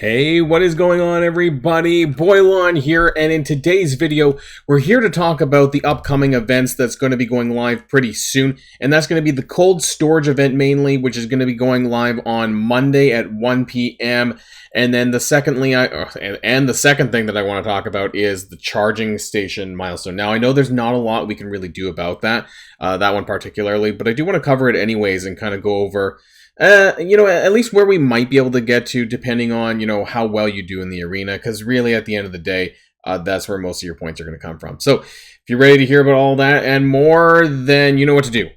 Hey, what is going on, everybody? Boilon here, and in today's video, we're here to talk about the upcoming events that's going to be going live pretty soon, and that's going to be the cold storage event mainly, which is going to be going live on Monday at 1 p.m. And then the second thing that I want to talk about is the charging station milestone. Now, I know there's not a lot we can really do about that one particularly, but I do want to cover it anyways and kind of go over at least where we might be able to get to, depending on, how well you do in the arena, because really at the end of the day, that's where most of your points are going to come from. So if you're ready to hear about all that and more, then you know what to do.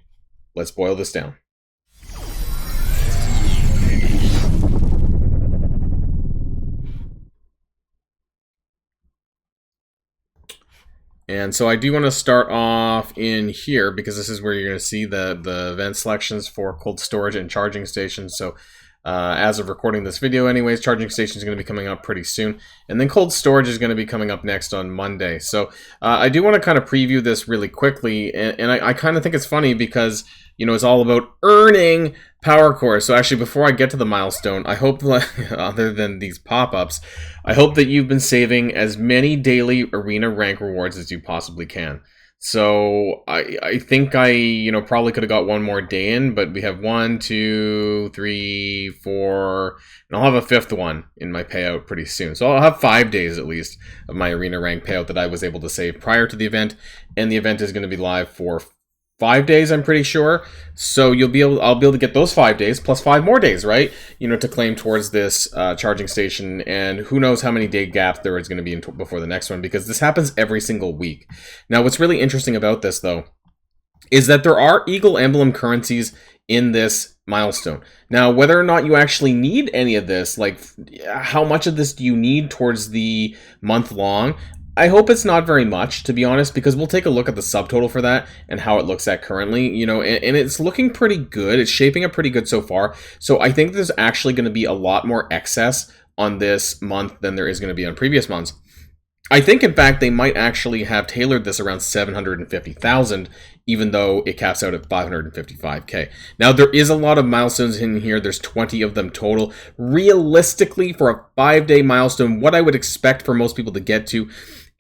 Let's boil this down. And so I do want to start off in here because this is where you're going to see the event selections for cold storage and charging stations. So as of recording this video anyways, charging station is going to be coming up pretty soon. And then cold storage is going to be coming up next on Monday. So I do want to kind of preview this really quickly. And I kind of think it's funny because, it's all about earning power cores. So actually, before I get to the milestone, I hope, other than these pop-ups, I hope that you've been saving as many daily arena rank rewards as you possibly can. So I think I, probably could have got one more day in, but we have 1, 2, 3, 4, and I'll have a fifth one in my payout pretty soon. So I'll have 5 days at least of my arena rank payout that I was able to save prior to the event, and the event is going to be live for 5 days, I'm pretty sure. So I'll be able to get those 5 days plus 5 more days, right? To claim towards this charging station, and who knows how many day gap there is going to be before the next one, because this happens every single week. Now, what's really interesting about this, though, is that there are Eagle Emblem currencies in this milestone. Now, whether or not you actually need any of this, like how much of this do you need towards the month long? I hope it's not very much, to be honest, because we'll take a look at the subtotal for that and how it looks at currently, and it's looking pretty good. It's shaping up pretty good so far. So I think there's actually going to be a lot more excess on this month than there is going to be on previous months. I think, in fact, they might actually have tailored this around 750,000, even though it caps out at 555k. Now, there is a lot of milestones in here. There's 20 of them total. Realistically, for a 5-day milestone, what I would expect for most people to get to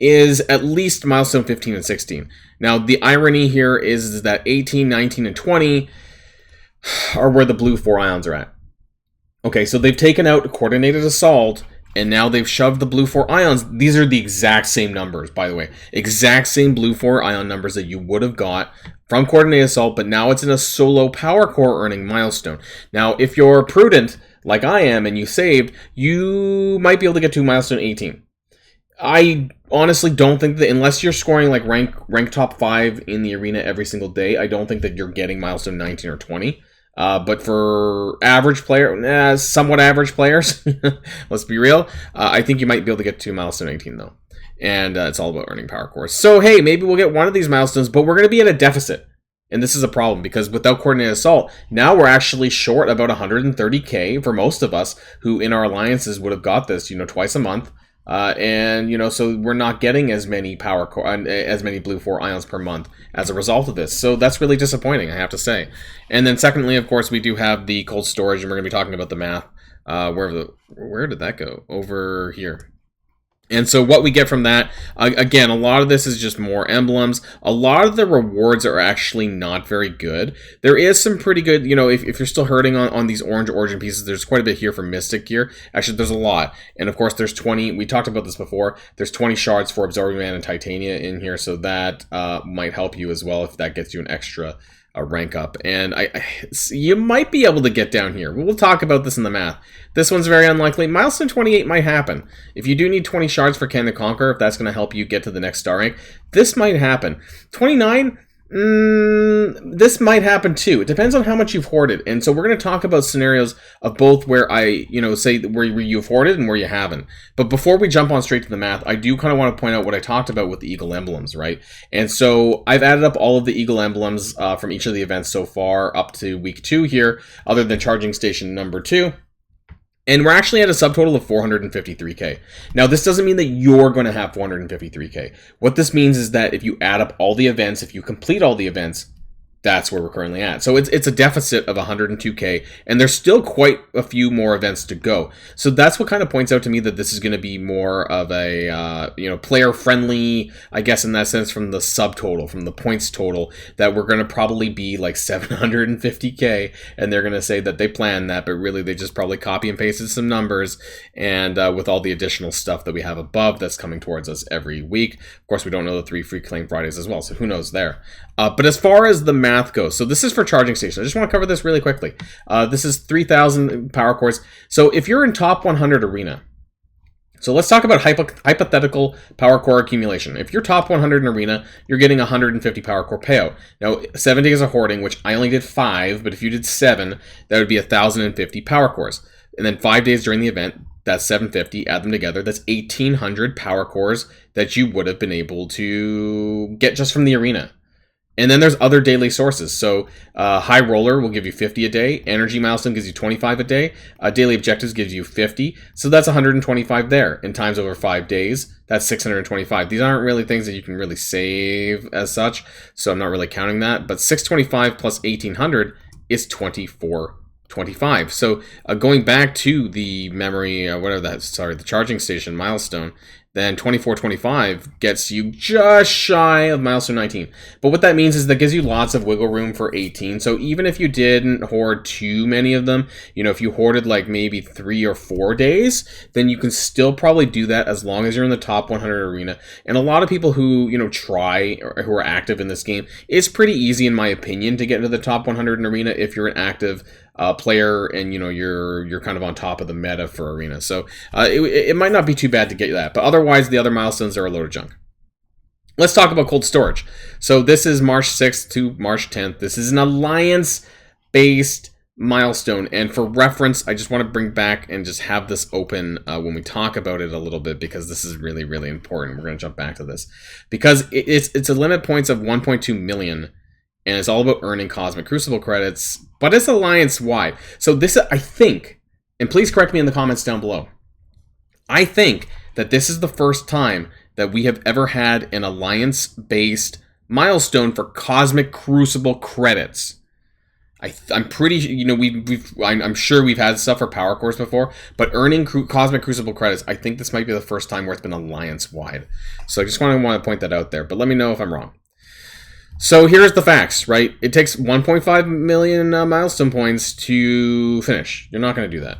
is at least milestone 15 and 16. Now, the irony here is that 18, 19, and 20 are where the blue 4 ions are at. Okay, so they've taken out coordinated assault, and now they've shoved the blue 4 ions. These are the exact same numbers, by the way. Exact same blue 4 ion numbers that you would have got from coordinated assault, but now it's in a solo power core earning milestone. Now, if you're prudent, like I am, and you saved, you might be able to get to milestone 18. I honestly don't think that, unless you're scoring like rank top 5 in the arena every single day, I don't think that you're getting milestone 19 or 20. But for somewhat average players, let's be real, I think you might be able to get to milestone 18 though. And it's all about earning power cores. So hey, maybe we'll get one of these milestones, but we're going to be at a deficit. And this is a problem, because without coordinated assault, now we're actually short about 130k for most of us who in our alliances would have got this, twice a month. So we're not getting as many as many blue 4 ions per month as a result of this. So that's really disappointing, I have to say. And then secondly, of course, we do have the cold storage, and we're going to be talking about the math. Where did that go? Over here. And so what we get from that, again, a lot of this is just more emblems. A lot of the rewards are actually not very good. There is some pretty good, if you're still hurting on these orange origin pieces, there's quite a bit here for Mystic gear. Actually, there's a lot. And of course, there's 20, we talked about this before, there's 20 shards for Absorbing Man and Titania in here, so that might help you as well if that gets you an extra rank up. And you might be able to get down here. We'll talk about this in the math. This one's very unlikely. Milestone 28 might happen. If you do need 20 shards for Can the Conqueror, if that's going to help you get to the next star rank, this might happen. 29, this might happen too. It depends on how much you've hoarded. And so we're going to talk about scenarios of both where I, say where you've hoarded and where you haven't. But before we jump on straight to the math, I do kind of want to point out what I talked about with the Eagle Emblems, right? And so I've added up all of the Eagle Emblems from each of the events so far up to week 2 here, other than charging station number 2. And we're actually at a subtotal of 453k. Now, this doesn't mean that you're going to have 453k. What this means is that if you add up all the events, if you complete all the events, that's where we're currently at. So it's a deficit of 102K, and there's still quite a few more events to go. So that's what kind of points out to me that this is going to be more of a player friendly, I guess, in that sense, from the subtotal, from the points total, that we're going to probably be like 750K, and they're going to say that they planned that, but really they just probably copy and pasted some numbers, and with all the additional stuff that we have above that's coming towards us every week. Of course, we don't know the 3 free claim Fridays as well, so who knows there. But as far as the math goes, so this is for charging stations. I just want to cover this really quickly. This is 3,000 power cores. So if you're in top 100 arena, so let's talk about hypothetical power core accumulation. If you're top 100 in arena, you're getting 150 power core payout. Now, 7 days of hoarding, which I only did 5, but if you did 7, that would be 1,050 power cores. And then 5 days during the event, that's 750, add them together, that's 1,800 power cores that you would have been able to get just from the arena. And then there's other daily sources. So High Roller will give you 50 a day. Energy Milestone gives you 25 a day. Daily Objectives gives you 50. So that's 125 there. And times over 5 days, that's 625. These aren't really things that you can really save as such, so I'm not really counting that. But 625 plus 1,800 is 2425. So going back to the memory, the charging station milestone, then 2425 gets you just shy of milestone 19. But what that means is that gives you lots of wiggle room for 18. So even if you didn't hoard too many of them, if you hoarded like maybe 3 or 4 days, then you can still probably do that as long as you're in the top 100 arena. And a lot of people who, try or who are active in this game, it's pretty easy in my opinion to get into the top 100 in arena if you're an active player and you're kind of on top of the meta for arena. So it might not be too bad to get that, but otherwise the other milestones are a load of junk. Let's talk about cold storage. So this is March 6th to March 10th. This is an alliance based milestone, and for reference, I just want to bring back and just have this open when we talk about it a little bit, because this is really, really important. We're going to jump back to this because it's a limit points of 1.2 million. And it's all about earning Cosmic Crucible credits, but it's alliance-wide. So this, I think, and please correct me in the comments down below, I think that this is the first time that we have ever had an alliance-based milestone for Cosmic Crucible credits. I'm pretty, I'm sure we've had stuff for power cores before, but earning Cosmic Crucible credits, I think this might be the first time where it's been alliance-wide. So I just want to point that out there, but let me know if I'm wrong. So here's the facts, right? It takes 1.5 million milestone points to finish. You're not going to do that.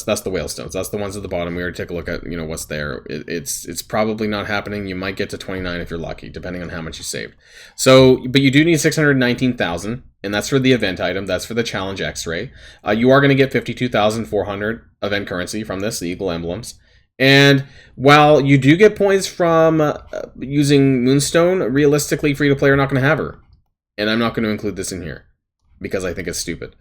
That's the whale stones. That's the ones at the bottom. We already took a look at, what's there. It's probably not happening. You might get to 29 if you're lucky, depending on how much you saved. So, but you do need 619,000, and that's for the event item. That's for the challenge X-ray. You are going to get 52,400 event currency from this, the Eagle emblems. And while you do get points from using Moonstone, realistically, free-to-play are not going to have her. And I'm not going to include this in here because I think it's stupid.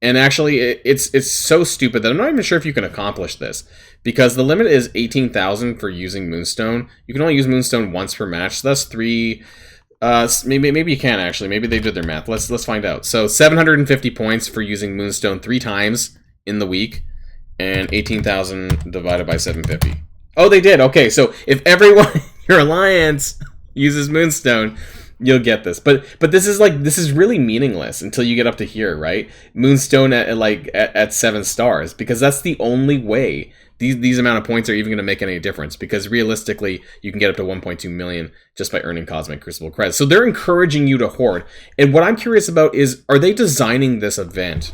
And actually, it's so stupid that I'm not even sure if you can accomplish this, because the limit is 18,000 for using Moonstone. You can only use Moonstone once per match, so that's 3... maybe you can, actually. Maybe they did their math. Let's find out. So 750 points for using Moonstone 3 times in the week. And 18,000 divided by 750. Oh, they did. Okay, so if everyone in your alliance uses Moonstone, you'll get this. But this is really meaningless until you get up to here, right? Moonstone at 7 stars, because that's the only way these amount of points are even going to make any difference, because realistically, you can get up to 1.2 million just by earning Cosmic Crucible credits. So they're encouraging you to hoard. And what I'm curious about is, are they designing this event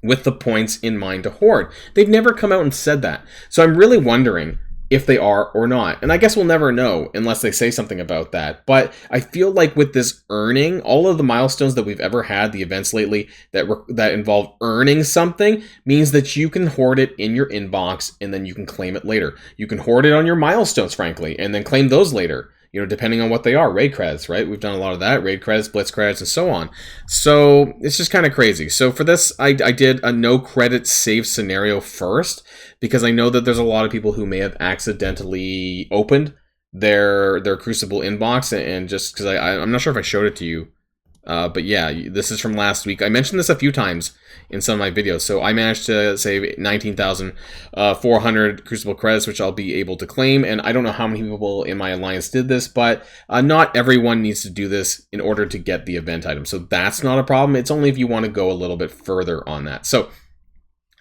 with the points in mind to hoard? They've never come out and said that. So I'm really wondering if they are or not. And I guess we'll never know unless they say something about that. But I feel like with this earning, all of the milestones that we've ever had, the events lately that involve earning something, means that you can hoard it in your inbox and then you can claim it later. You can hoard it on your milestones, frankly, and then claim those later. Depending on what they are, raid credits, right? We've done a lot of that, raid credits, blitz credits, and so on. So it's just kind of crazy. So for this, I did a no credit save scenario first, because I know that there's a lot of people who may have accidentally opened their Crucible inbox, and just because I'm not sure if I showed it to you But yeah, this is from last week. I mentioned this a few times in some of my videos. So I managed to save 19,400 Crucible credits, which I'll be able to claim. And I don't know how many people in my alliance did this, but not everyone needs to do this in order to get the event item. So that's not a problem. It's only if you want to go a little bit further on that. So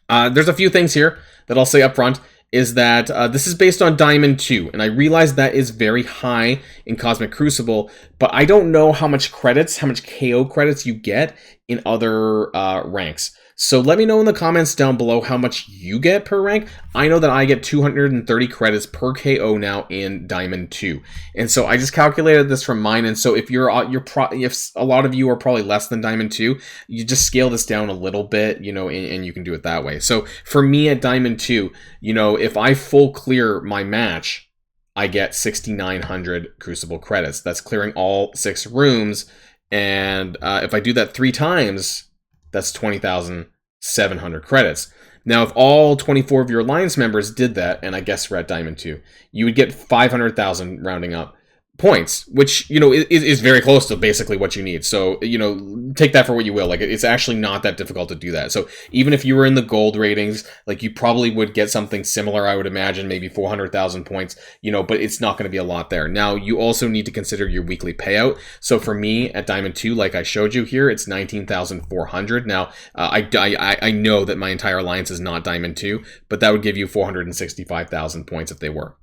there's a few things here that I'll say up front. Is that this is based on Diamond 2, and I realize that is very high in Cosmic Crucible, but I don't know how much credits, how much KO credits you get in other ranks. So let me know in the comments down below how much you get per rank. I know that I get 230 credits per KO now in Diamond 2. And so I just calculated this from mine. And so if if a lot of you are probably less than Diamond 2, you just scale this down a little bit, you know, and you can do it that way. So for me at Diamond 2, you know, if I full clear my match, I get 6,900 Crucible credits. That's clearing all 6 rooms. And if I do that 3 times, that's 20,700 credits. Now, if all 24 of your alliance members did that, and I guess we're at Diamond 2, you would get 500,000 rounding up points, which, you know, is very close to basically what you need. So, you know, take that for what you will. Like, it's actually not that difficult to do that. So even if you were in the gold ratings, like, you probably would get something similar, I would imagine, maybe 400,000 points, you know, but it's not going to be a lot there. Now, you also need to consider your weekly payout. So for me at Diamond 2, like I showed you here, it's 19,400. Now, I know that my entire alliance is not Diamond 2, but that would give you 465,000 points if they were.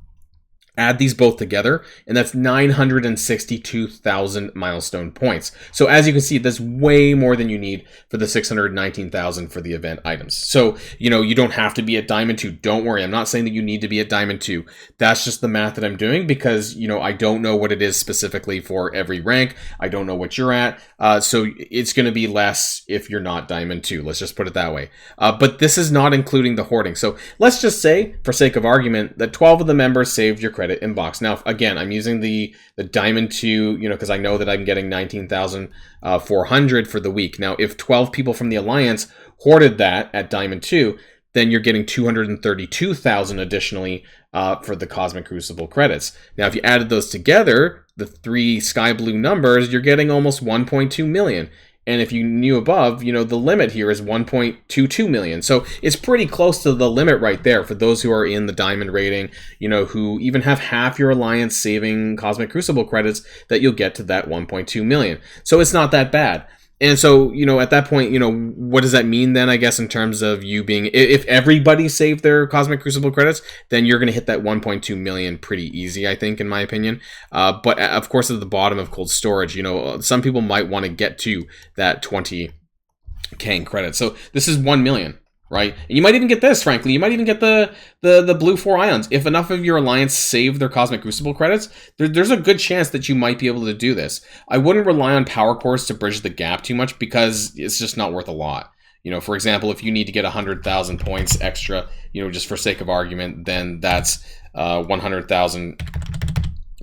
Add these both together, and that's 962,000 milestone points. So as you can see, that's way more than you need for the 619,000 for the event items. So, you know, you don't have to be at Diamond 2. Don't worry. I'm not saying that you need to be at Diamond 2. That's just the math that I'm doing because, you know, I don't know what it is specifically for every rank. I don't know what you're at. So it's going to be less if you're not Diamond 2. Let's just put it that way. But this is not including the hoarding. So let's just say, for sake of argument, that 12 of the members saved your credit inbox. Now, again, I'm using the Diamond 2, you know, because I know that I'm getting 19,400 for the week. Now, if 12 people from the alliance hoarded that at Diamond 2, then you're getting 232,000 additionally for the Cosmic Crucible credits. Now, if you added those together, the 3 sky blue numbers, you're getting almost 1.2 million. And if you knew above, you know, the limit here is 1.22 million. So it's pretty close to the limit right there for those who are in the diamond rating, you know, who even have half your alliance saving Cosmic Crucible credits, that you'll get to that 1.2 million. So it's not that bad. And so, you know, at that point, you know, what does that mean then, I guess, in terms of you being, if everybody saved their Cosmic Crucible credits, then you're going to hit that 1.2 million pretty easy, I think, in my opinion. But of course, at the bottom of cold storage, you know, some people might want to get to that 20K in credits. So this is 1 million. Right? And you might even get this, frankly. You might even get the blue 4 ions. If enough of your alliance save their Cosmic Crucible credits, there's a good chance that you might be able to do this. I wouldn't rely on power cores to bridge the gap too much because it's just not worth a lot. You know, for example, if you need to get 100,000 points extra, you know, just for sake of argument, then that's 100,000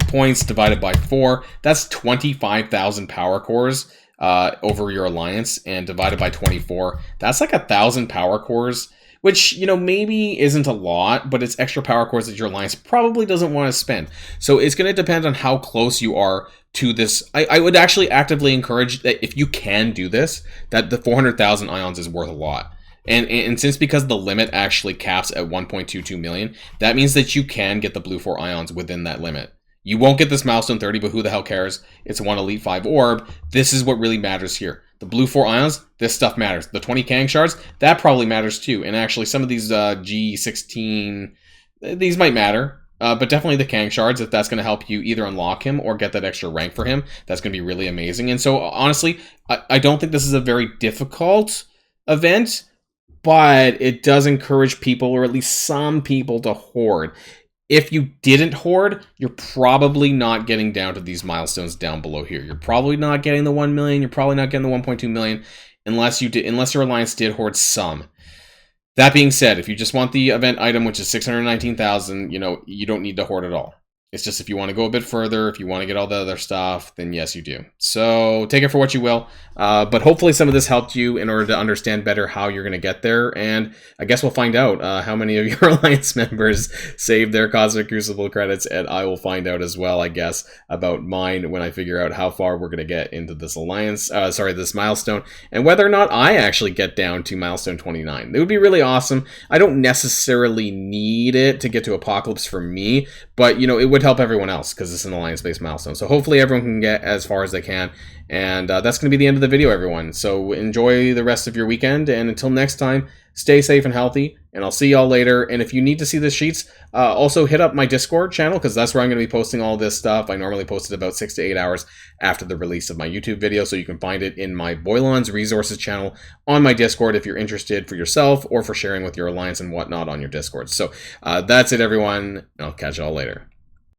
points divided by 4. That's 25,000 power cores. Over your alliance, and divided by 24, that's like 1,000 power cores, which, you know, maybe isn't a lot, but it's extra power cores that your alliance probably doesn't want to spend. So it's going to depend on how close you are to this. I would actually actively encourage that if you can do this, that the 400,000 ions is worth a lot. And since because the limit actually caps at 1.22 million, that means that you can get the blue 4 ions within that limit. You won't get this milestone 30, but who the hell cares? It's one Elite 5 orb. This is what really matters here. The blue 4 ions, this stuff matters. The 20 Kang shards, that probably matters too. And actually, some of these G16, these might matter. But definitely the Kang shards, if that's going to help you either unlock him or get that extra rank for him, that's going to be really amazing. And so, honestly, I don't think this is a very difficult event, but it does encourage people, or at least some people, to hoard. If you didn't hoard, you're probably not getting down to these milestones down below here. You're probably not getting the 1 million. You're probably not getting the 1.2 million unless your alliance did hoard some. That being said, if you just want the event item, which is 619,000, you know, you don't need to hoard at all. It's just if you want to go a bit further, if you want to get all the other stuff, then yes, you do. So take it for what you will. But hopefully some of this helped you in order to understand better how you're going to get there. And I guess we'll find out how many of your Alliance members saved their Cosmic Crucible credits. And I will find out as well, I guess, about mine when I figure out how far we're going to get into this Alliance, this milestone. And whether or not I actually get down to milestone 29. It would be really awesome. I don't necessarily need it to get to Apocalypse for me, but, you know, it would help everyone else because it's an alliance-based milestone. So hopefully everyone can get as far as they can. And that's going to be the end of the video, everyone. So enjoy the rest of your weekend. And until next time, stay safe and healthy. And I'll see y'all later. And if you need to see the sheets, also hit up my Discord channel because that's where I'm going to be posting all this stuff. I normally post it about 6 to 8 hours after the release of my YouTube video. So you can find it in my Boilon's resources channel on my Discord if you're interested for yourself or for sharing with your alliance and whatnot on your Discord. So that's it, everyone. I'll catch y'all later.